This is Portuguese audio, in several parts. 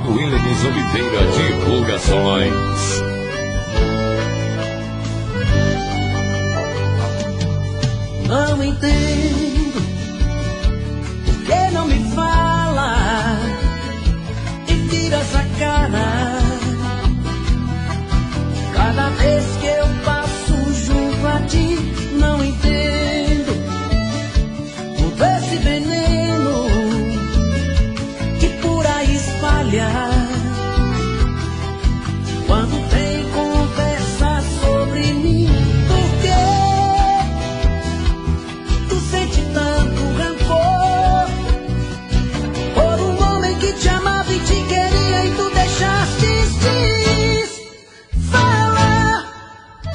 Williams Oliveira Divulgações. Não entendo por que não me fala e vira essa cara. Cada vez que eu passo junto a ti, não entendo todo esse veneno que por aí espalha. Quando tem conversa sobre mim, por quê? Tu sente tanto rancor por um homem que te amava e te queria e tu deixaste ir. Fala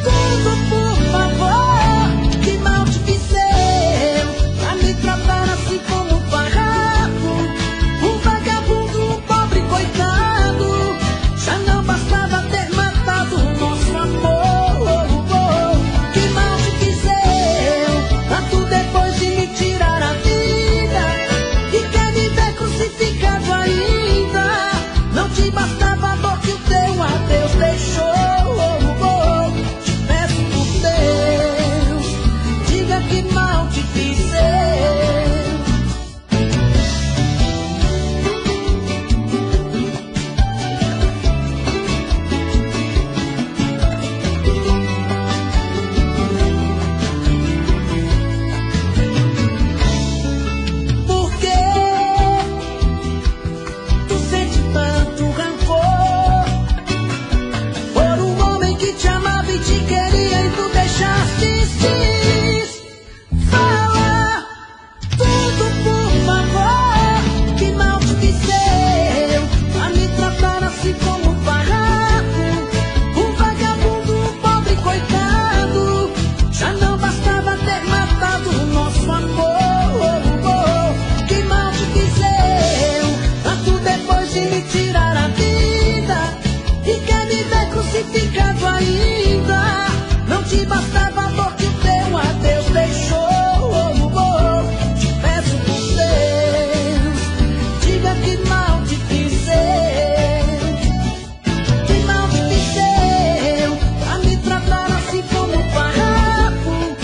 tudo, por favor, que mal te fiz eu pra me tratar assim como um farrapo, um vagabundo, um pobre coitado. Já não bastava ter matado o nosso amor. Que mal te fiz eu pra tu depois de me tirar a vida e quer me ver crucificado ainda. Não te bastava a dor que o teu adeus deixou. Te peço por Deus, diga que mal te fiz eu. Por que tu sente tanto rancor por um homem que te amava e te queria e tu deixaste ir? Fala tudo, por favor, que mal te fiz eu pra me tratar assim como um farrapo, um vagabundo, um pobre coitado. Já não bastava ter matado o nosso amor. Que mal te fiz eu pra tu depois de me tirar a vida e quer me ver crucificado ainda. Não te bastava a dor que o teu adeus deixou. Te peço por Deus, diga que mal te fiz eu. Que mal te fiz eu pra me tratar assim como um farrapo,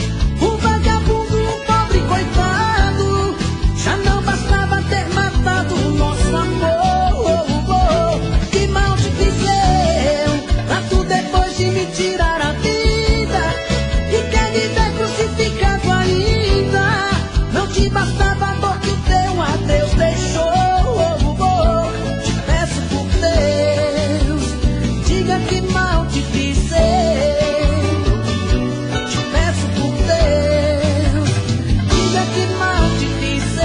um vagabundo, um pobre coitado. Já não bastava ter matado o nosso amor. Que mal te fiz eu pra tu depois de me tirar a vida e quer me ver crucificado ainda. Não te bastava a dor que o teu adeus deixou. Te peço por Deus, diga que mal te fiz eu. Te peço por Deus, diga que mal te fiz eu.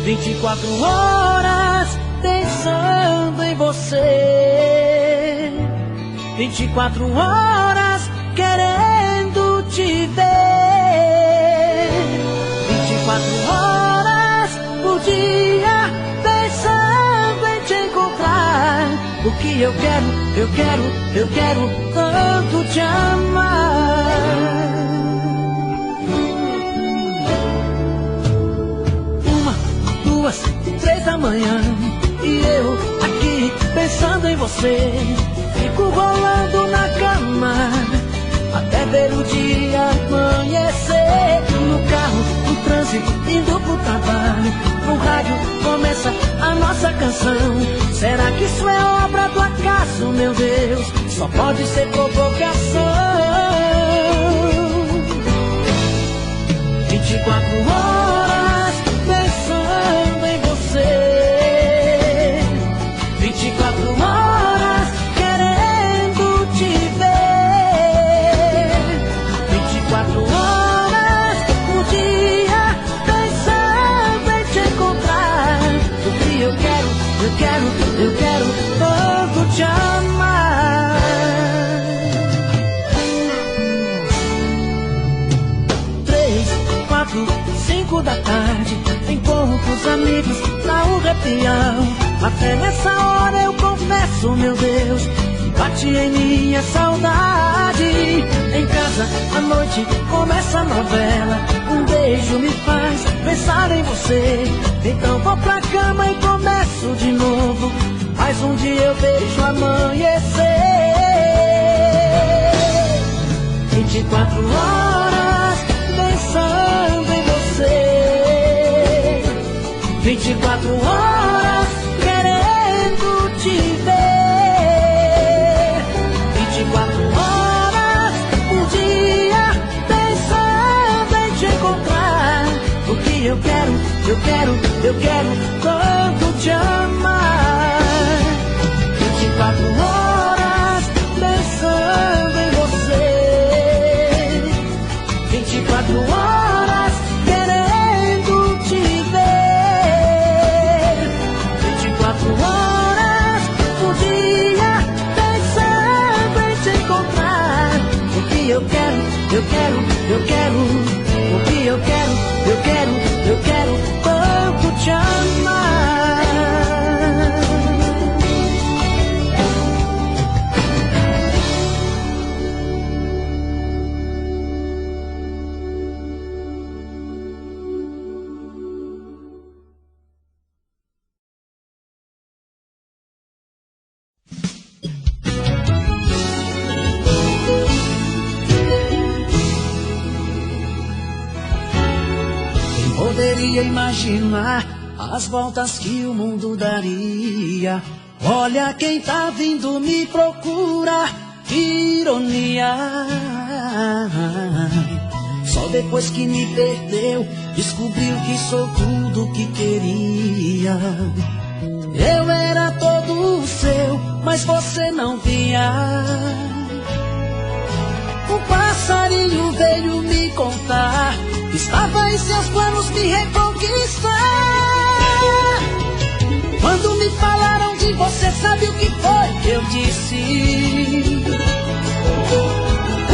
24 horas pensando em você, 24 horas querendo te ver, 24 horas por dia pensando em te encontrar. O que eu quero tanto te amar. 1, 2, 3 da manhã e eu aqui pensando em você. Fico rolando na cama até ver o dia amanhecer. No carro, no trânsito, indo pro trabalho, no rádio começa a nossa canção. Será que isso é obra do acaso, meu Deus? Só pode ser provocação. 24 horas pensando em você, 24 horas querendo te ver, 24 horas por dia pensando em te encontrar. O que eu quero tanto te amar. 3, 4, 5 amigos dá um arrepião. Até nessa hora eu confesso, meu Deus, bate em mim a saudade. Em casa, à noite, começa a novela. Um beijo me faz pensar em você. Então vou pra cama e começo de novo. Mais um dia eu vejo amanhecer. 24 horas pensando em você. 24 horas querendo te ver. 24 horas por dia pensando em te encontrar. Porque eu quero tanto te amar. 24 horas pensando em você. 24 horas querendo te ver. 24 horas por dia pensando em te encontrar. Porque eu quero, porque eu quero tanto te amar. Poderia imaginar as voltas que o mundo daria. Olha quem tá vindo me procurar, que ironia. Só depois que me perdeu, descobriu que sou tudo que queria. Eu era todo seu, mas você não via. Um passarinho veio me contar que estava em seus planos me reconquistar. Quando me falaram de você, sabe o que foi que eu disse?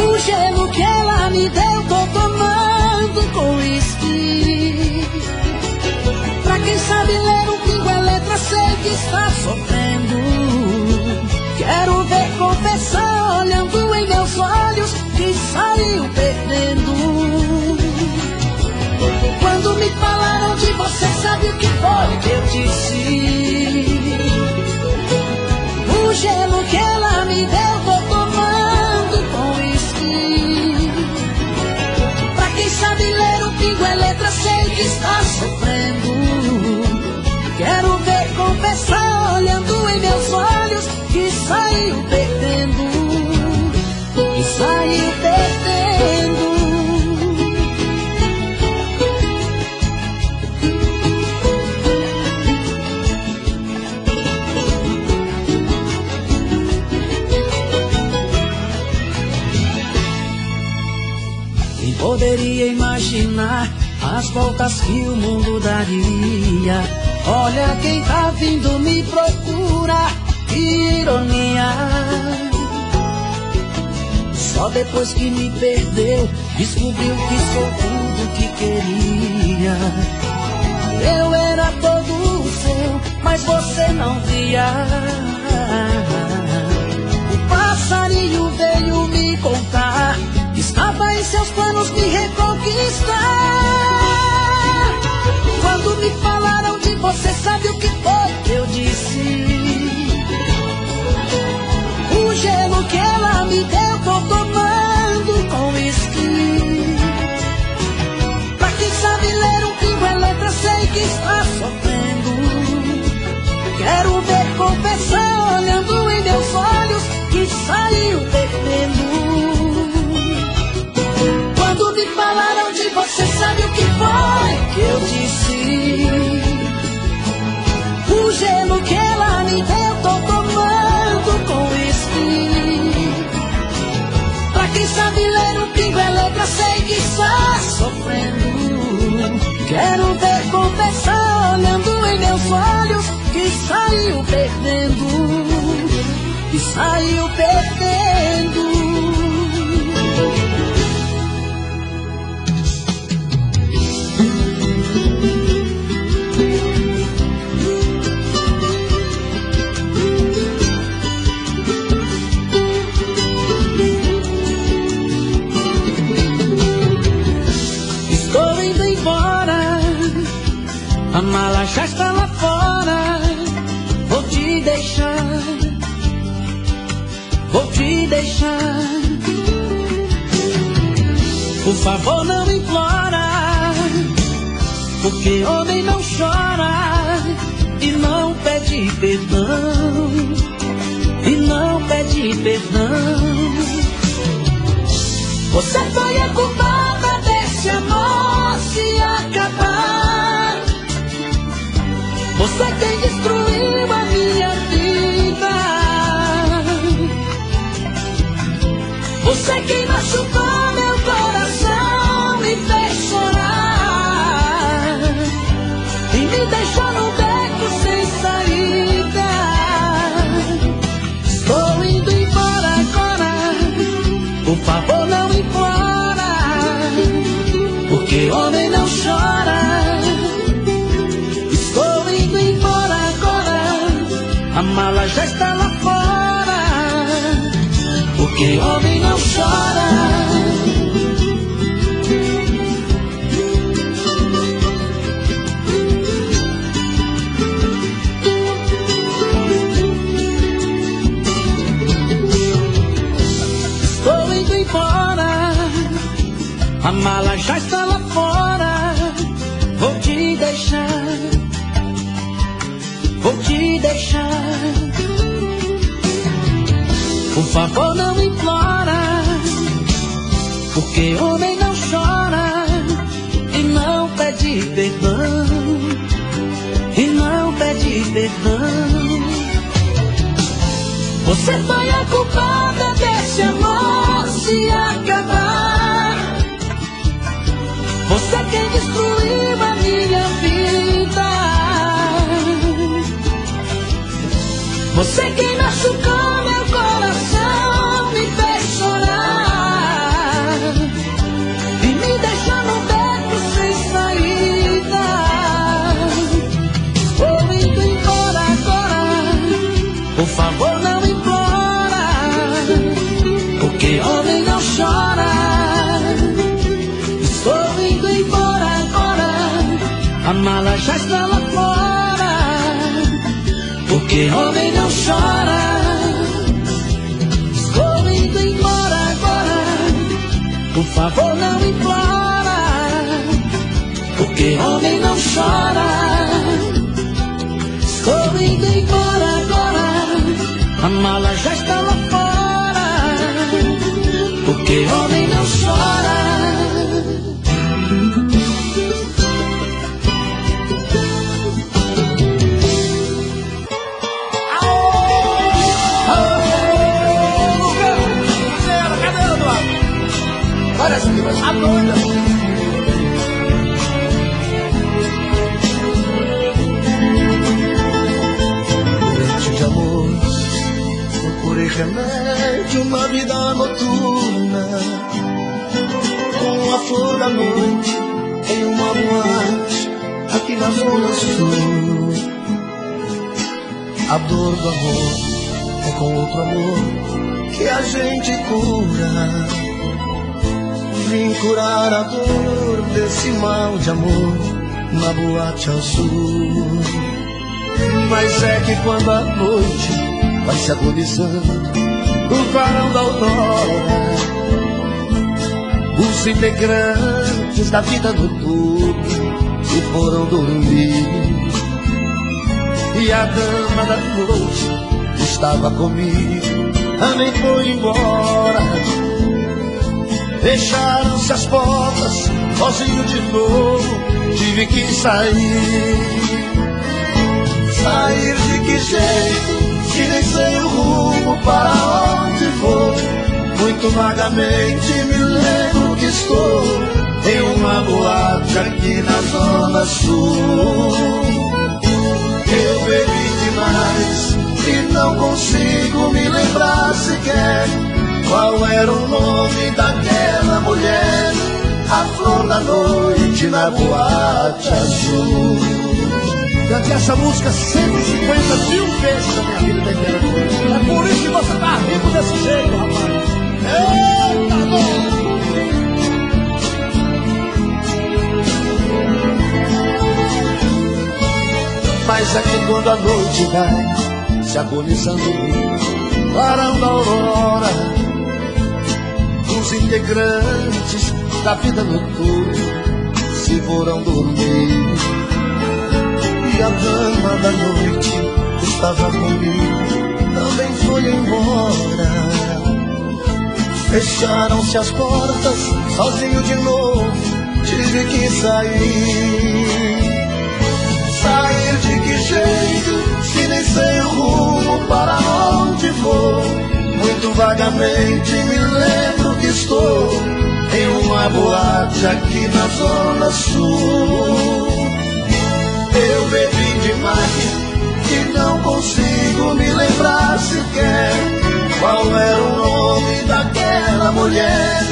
O gelo que ela me deu, tô tomando com uísque. Pra quem sabe ler um pingo é letra, sei que está sofrendo. Quero ver confessar olhando em meus olhos que saiu perdendo. Quando me falaram de você, sabe o que foi que eu disse? O gelo que ela me deu, tô tomando com uísque. Pra quem sabe ler um pingo é letra, sei que está sofrendo. Quero ver confessar olhando em meus olhos que saiu perdendo. Que saiu perdendo. Poderia imaginar as voltas que o mundo daria. Olha quem tá vindo me procurar, que ironia. Só depois que me perdeu, descobriu que sou tudo que queria. Eu era todo seu, mas você não via. O passarinho veio me contar que estava em seus planos me reconquistar. Quando me falaram de você, sabe o que foi que eu disse? O gelo que ela me deu, tô tomando com uísque. Pra quem sabe ler um pingo é letra, sei que está sofrendo. Quero ver confessar olhando em meus olhos que saiu perdendo. Quando me falaram de você, sabe o que foi que eu disse? O gelo que ela me deu, tô tomando com uísque. Pra quem sabe ler um pingo é letra, sei que está sofrendo. Quero ver confessar olhando em meus olhos que saiu perdendo. Que saiu perdendo. A mala já está lá fora. Vou te deixar. Vou te deixar. Por favor, não implora, porque homem não chora e não pede perdão. E não pede perdão. Você foi a culpada desse amor se acabar. Você quem destruiu a minha vida. Você quem machucou meu coração, me fez chorar e me deixou no beco sem saída. Estou indo embora agora. Por favor, não implora, porque homem não chora. Estou indo embora agora. A mala já está lá fora, porque homem não chora. Estou indo embora. A mala já está lá fora. Vou te deixar. Vou te deixar. Por favor, não implora, porque homem não chora e não pede perdão. E não pede perdão. Você foi a culpada desse amor se acabar. Você quem destruiu a minha vida. Você quem machucou meu coração, me fez chorar e me deixou no beco sem saída. Estou indo embora agora. Por favor, não implora, porque homem não chora. Estou indo embora agora. A mala já está lá fora, porque homem não chora. Estou indo embora agora. Por favor, não implora, porque homem não chora. Estou indo embora agora. A mala já está lá fora, porque homem não chora. Parece que vai estar doida. Noite de amor, procurei remédio na vida noturna, com a flor da noite em uma boate aqui na Zona Sul. A dor do amor é com outro amor que a gente cura. Vim curar a dor desse mal de amor na boate azul. Mas é que quando a noite vai se agonizando no clarão da aurora, os integrantes da vida noturna se foram dormir. E a dama da noite estava comigo, nem foi embora. Fecharam-se as portas, sozinho de novo, tive que sair. Sair de que jeito, se nem sei o rumo para onde vou. Muito vagamente me lembro que estou em uma boate aqui na Zona Sul. Eu bebi demais e não consigo me lembrar sequer qual era o nome daquela mulher, a flor da noite na boate azul. Cantei essa música 150 mil vezes na minha vida inteira. É por isso que você tá rico desse jeito, rapaz. Eita, bom! Mas é que quando a noite vai se agonizando, clarando a aurora, os integrantes da vida noturna se foram dormir. E a dama da noite estava comigo, também foi embora. Fecharam-se as portas, sozinho de novo, tive que sair. Sair de que jeito, se nem sei o rumo para onde vou. Muito vagamente me lembro que estou em uma boate aqui na Zona Sul. Eu bebi demais e não consigo me lembrar sequer qual era o nome daquela mulher,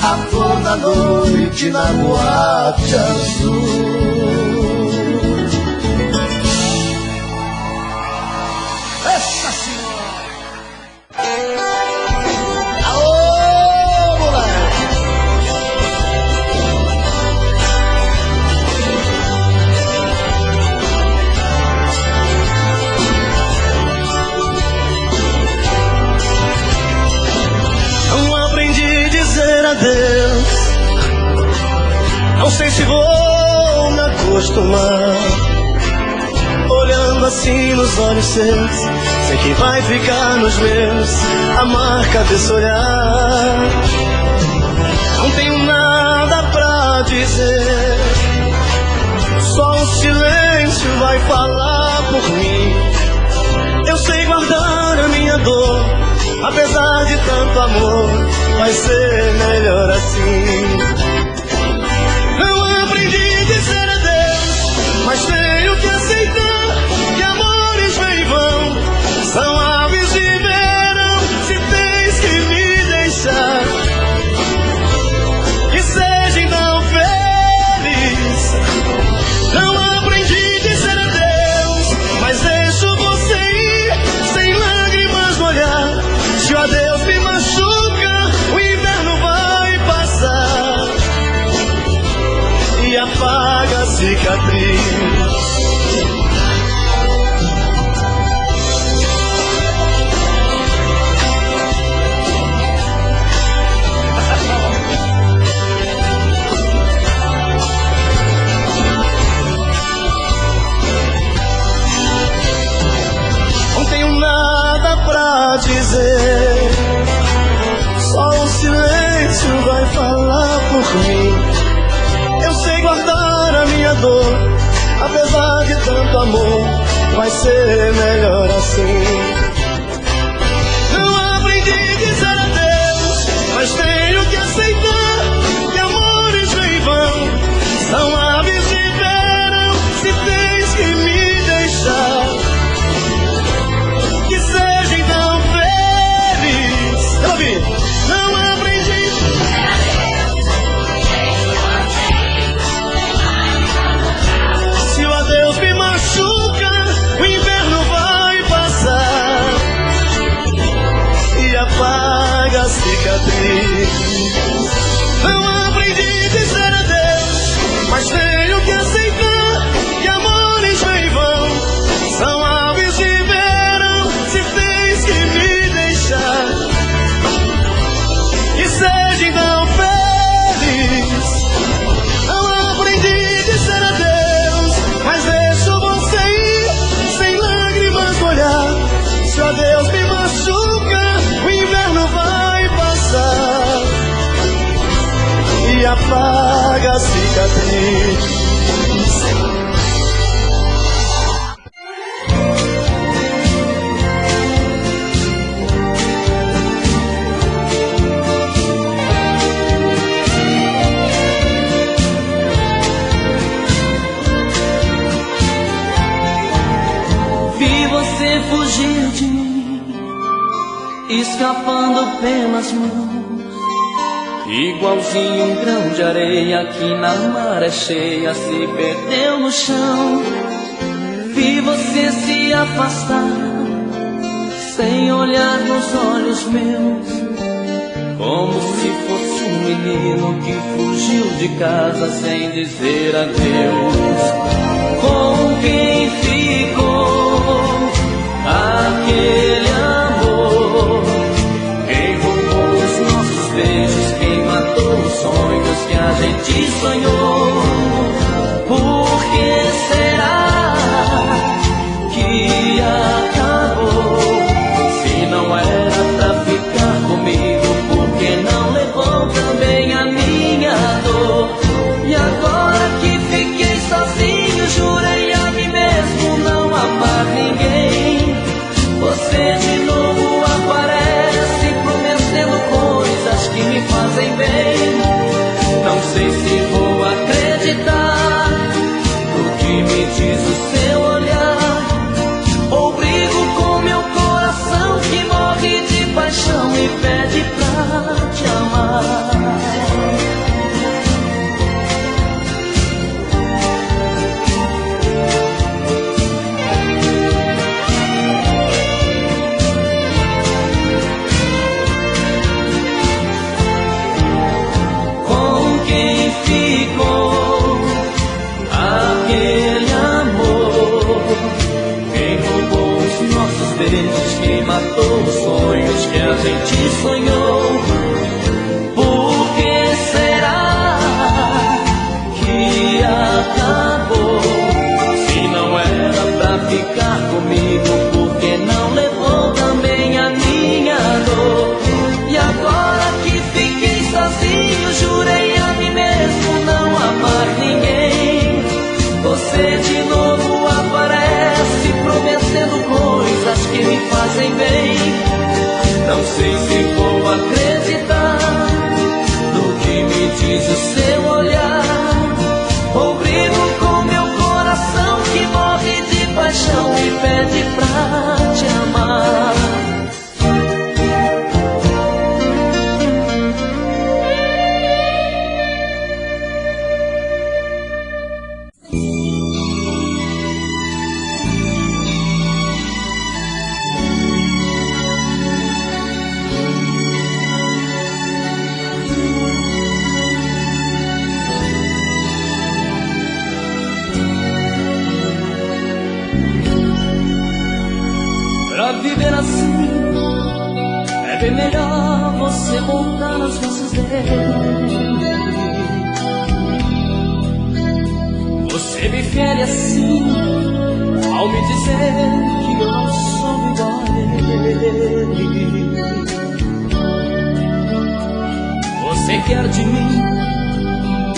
a flor da noite na boate azul. Essa senhora! Aô, moleque! Não aprendi a dizer adeus, não sei se vou me acostumar. Olhando assim nos olhos seus, sei que vai ficar nos meus a marca desse olhar. Não tenho nada pra dizer, só o silêncio vai falar por mim. Eu sei guardar a minha dor, apesar de tanto amor, vai ser melhor assim. Não aprendi a dizer adeus, mas tenho que aceitar que amores vêm e vão, são aves de verão, se tens que me deixar. Que seja então feliz. Não aprendi a dizer adeus, mas deixo você ir, sem lágrimas no olhar. Se o adeus me machuca, o inverno vai passar e apaga a cicatriz. Não tenho nada pra dizer, só o silêncio vai falar por mim. Eu sei guardar a minha dor, apesar de tanto amor, vai ser melhor assim. Não aprendi a dizer adeus, mas tenho que aceitar que amores vêm e vão, são aves de verão, se tens que me deixar. Que seja então feliz. Eu ouvi. Não aprendi. Se o adeus me machuca, o inverno vai passar e apaga a cicatriz. Não aprendi a dizer adeus, mas tenho que aceitar que amores vêm e vão, são aves de verão, se tens que me deixar. Que seja então feliz. Não aprendi a dizer adeus, mas deixo você ir, sem lágrimas no olhar. Se o adeus me machuca, o inverno vai passar e apaga a cicatriz. Vi você fugir de mim, escapando pelas mãos, igualzinho um grão de areia que na maré cheia se perdeu no chão. Vi você se afastar, sem olhar nos olhos meus, como se fosse um menino que fugiu de casa sem dizer adeus. Com quem ficou que me diz o seu olhar. Ou brigo com meu coração que morre de paixão e pede pra te amar. Com quem ficou aquele amor? Quem roubou os nossos beijos? Quem matou os sonhos que a gente sonhou? Por que será que acabou? Se não era pra ficar comigo, por que não levou também a minha dor? E agora que fiquei sozinho, jurei a mim mesmo não amar ninguém. Você de novo aparece prometendo coisas que me fazem bem. Não sei se vou acreditar no que me diz o seu olhar. Ou brigo com meu coração que morre de paixão e pede pra te amar. Pra viver assim é bem melhor você voltar aos braços dele. Você me fere assim ao me dizer que eu não sou igual a ele. Você quer de mim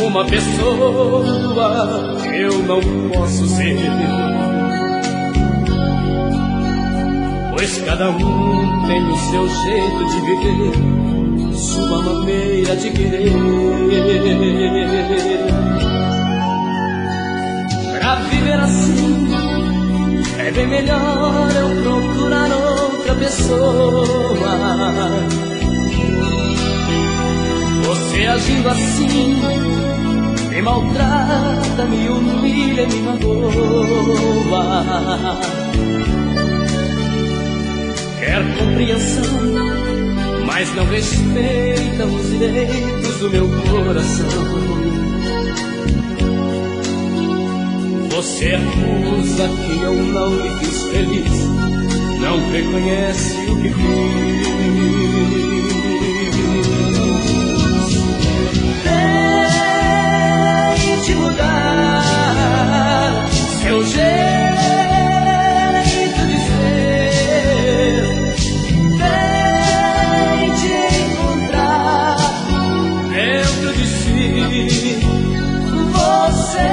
uma pessoa que eu não posso ser. Pois cada um tem o seu jeito de viver, sua maneira de querer. Pra viver assim é bem melhor eu procurar outra pessoa. Você agindo assim me maltrata, me humilha e me magoa. Quer compreensão, mas não respeita os direitos do meu coração. Você acusa que eu não lhe fiz feliz, não reconhece o que fiz. Tente mudar seu jeito de ser. Tente encontrar dentro de si você.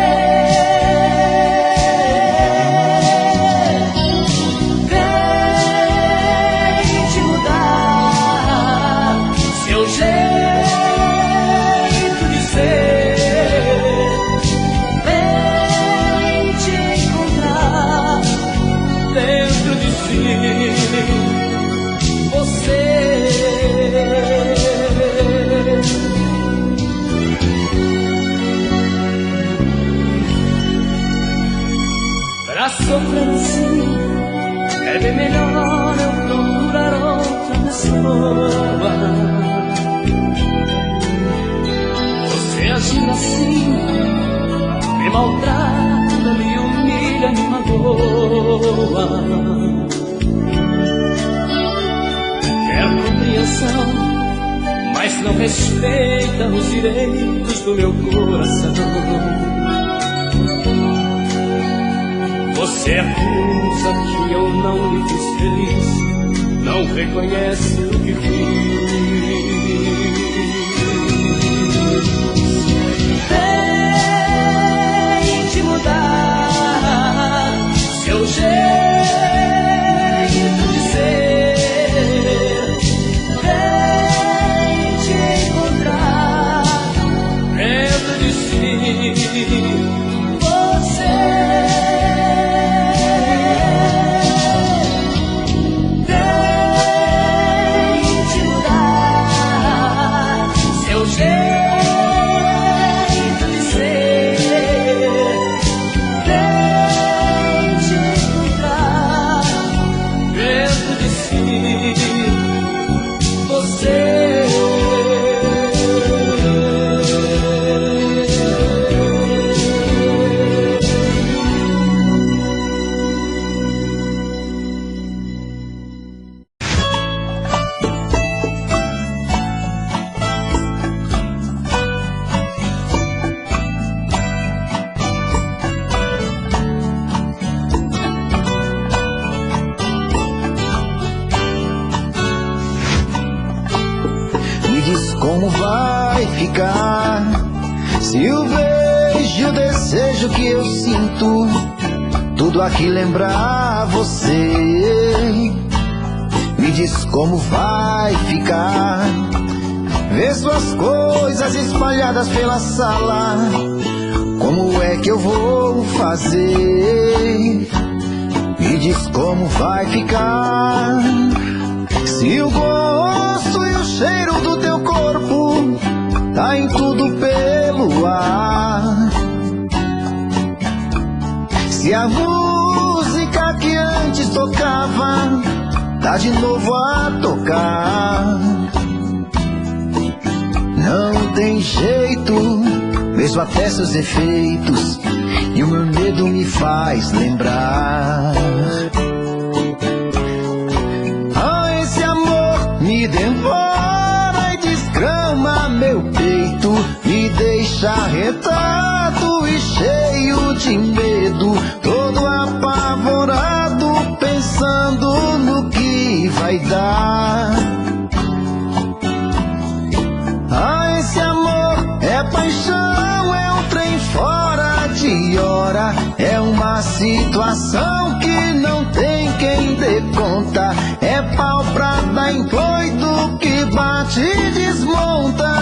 Pra sofrer assim é bem melhor eu procurar outra pessoa. Você agindo assim me maltrata, me humilha, me magoa. Quer compreensão, mas não respeita os direitos do meu coração. Você acusa que eu não lhe fiz feliz, não reconhece o que fiz. Tente mudar seu jeito de ser. Tente encontrar dentro de si você. como vai ficar se o beijo e o desejo que eu sinto tudo aqui lembrar você. Me diz como vai ficar ver suas coisas espalhadas pela sala. Como é que eu vou fazer? Me diz como vai ficar se o gosto e o cheiro do teu corpo tá em tudo pelo ar. Se a música que antes tocava tá de novo a tocar. Não tem jeito, mesmo até seus efeitos, e o meu medo me faz lembrar. Ah, esse amor me devora e desgrama meu peito, me deixa arretado e cheio de medo, todo apavorado, pensando no que vai dar. Ah, esse amor é paixão, é um trem fora de hora, é uma situação que não tem quem dê conta, é pau pra dar em doido que bate e desmonta.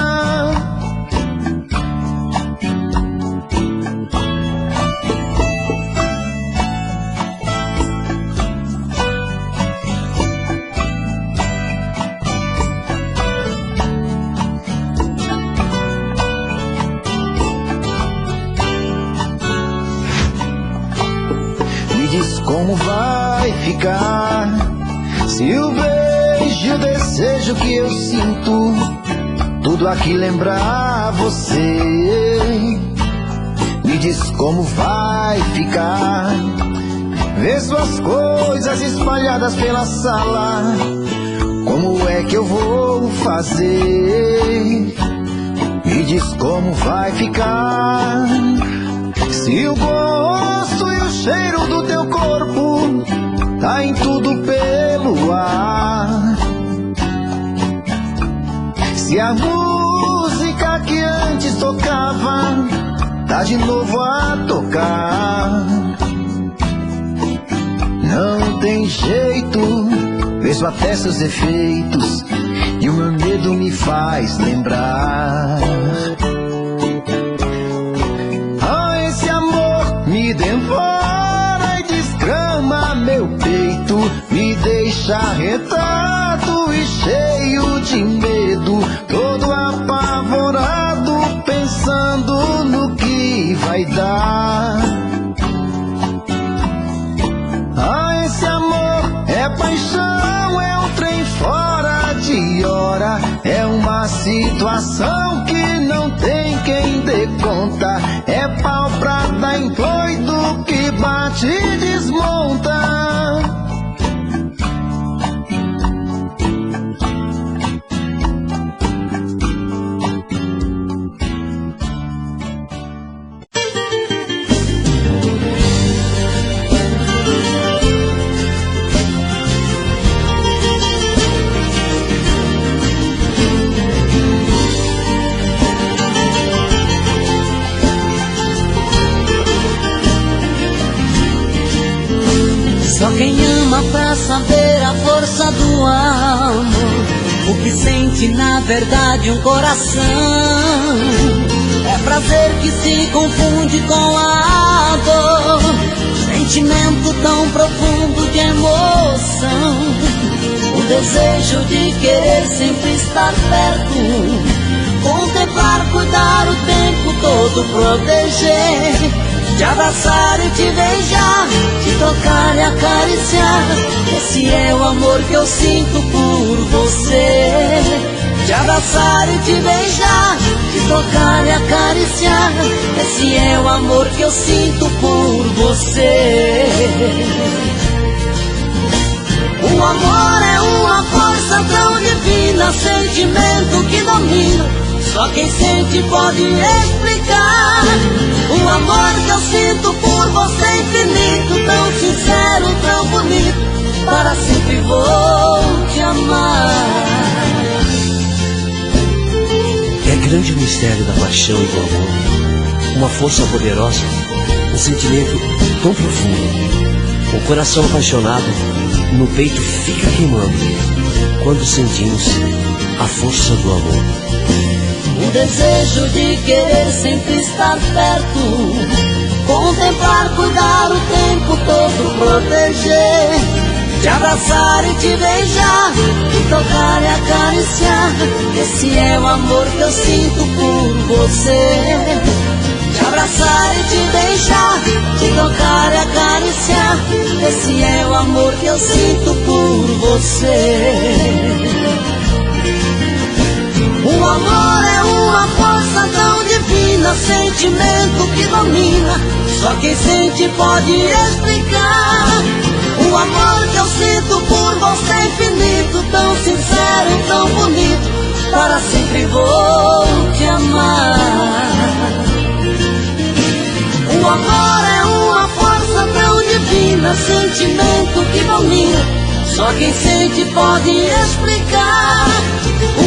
Como vai ficar se o beijo e o desejo que eu sinto tudo aqui lembrar você? Me diz como vai ficar ver suas coisas espalhadas pela sala. Como é que eu vou fazer? Me diz como vai ficar se o gosto e o cheiro do teu corpo tá em tudo pelo ar. Se a música que antes tocava tá de novo a tocar. Não tem jeito, vejo até seus efeitos, e o meu medo me faz lembrar. Me devora e desgrama meu peito, me deixa arretado e cheio de medo, todo apavorado, pensando no que vai dar. Ah, esse amor é paixão, é um trem fora de hora, é uma situação que não tem quem dê conta, é pau pra dar em doido que bate e desmonta. Só quem ama pra saber a força do amor, o que sente na verdade um coração. É prazer que se confunde com a dor, sentimento tão profundo de emoção, o desejo de querer sempre estar perto, contemplar, cuidar o tempo todo, proteger, te abraçar e te beijar, te tocar e acariciar. Esse é o amor que eu sinto por você. Te abraçar e te beijar, te tocar e acariciar. Esse é o amor que eu sinto por você. O amor é uma força tão divina, sentimento que domina, só quem sente pode explicar. O amor que eu sinto por você é infinito, tão sincero, tão bonito, para sempre vou te amar. grande mistério da paixão e do amor, uma força poderosa, um sentimento tão profundo, o coração apaixonado no peito fica queimando quando sentimos a força do amor. O desejo de querer sempre estar perto, contemplar, cuidar o tempo todo, proteger, te abraçar e te beijar, te tocar e acariciar. Esse é o amor que eu sinto por você. Te abraçar e te beijar, te tocar e acariciar. Esse é o amor que eu sinto por você. O amor é uma força tão divina, sentimento que domina, só quem sente pode explicar. O amor que eu sinto por você é infinito, tão sincero e tão bonito, para sempre vou te amar. O amor é uma força tão divina, sentimento que domina, só quem sente pode explicar.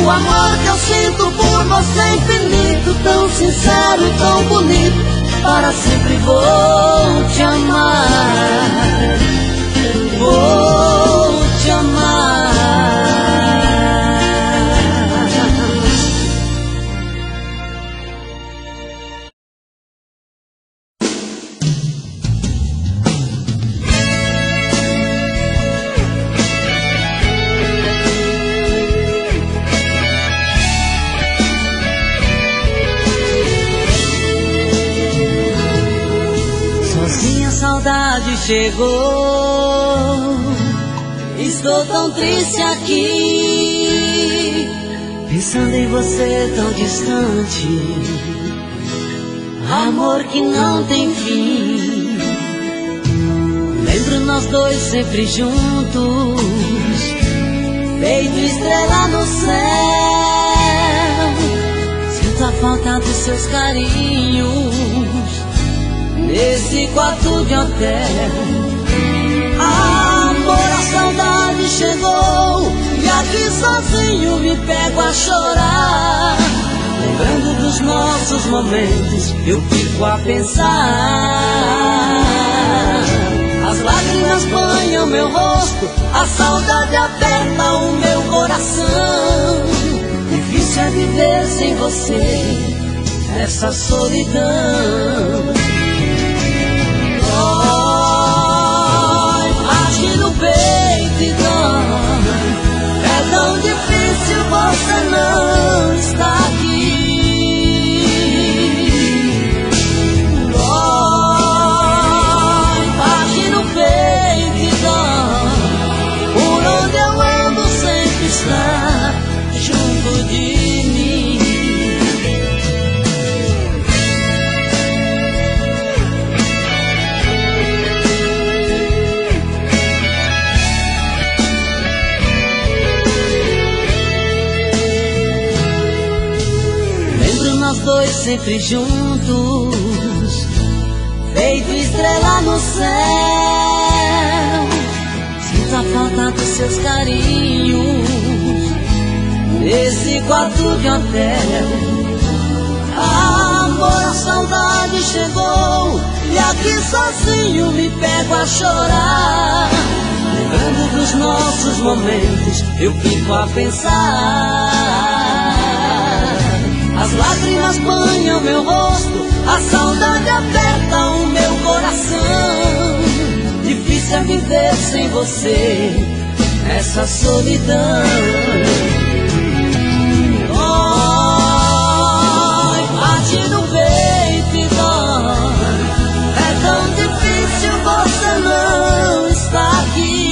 O amor que eu sinto por você é infinito, tão sincero e tão bonito, para sempre vou te amar. Vou te amar. Sozinha a saudade chegou, estou tão triste aqui, pensando em você tão distante. Amor que não tem fim. Lembro nós dois sempre juntos, feito estrela no céu. Sinto a falta dos seus carinhos nesse quarto de hotel. Amor, a saudade chegou, e aqui sozinho me pego a chorar. Lembrando dos nossos momentos, eu fico a pensar. As lágrimas banham meu rosto, a saudade aperta o meu coração. Difícil é viver sem você, essa solidão. Dói, bate no peito e dói. É tão difícil você não estar aqui. Dói, bate no peito e dói. Por onde eu ando sempre está junto de mim. Nós dois sempre juntos, feito estrela no céu. Sinto a falta dos seus carinhos nesse quarto de hotel. Amor, a saudade chegou, e aqui sozinho me pego a chorar. Lembrando dos nossos momentos, eu fico a pensar. As lágrimas banham meu rosto, a saudade aperta o meu coração. Difícil é viver sem você, essa solidão. Dói, bate no peito e dói. É tão difícil você não estar aqui.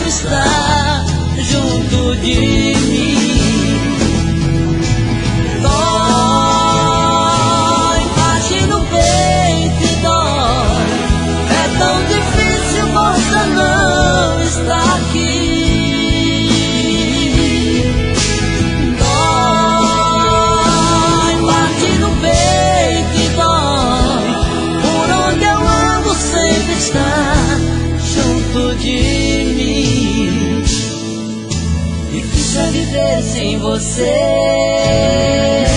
Está junto de mim. Dói, bate no peito e dói. É tão difícil você não estar aqui. Dói, bate no peito e dói. Por onde eu deixa viver sem você.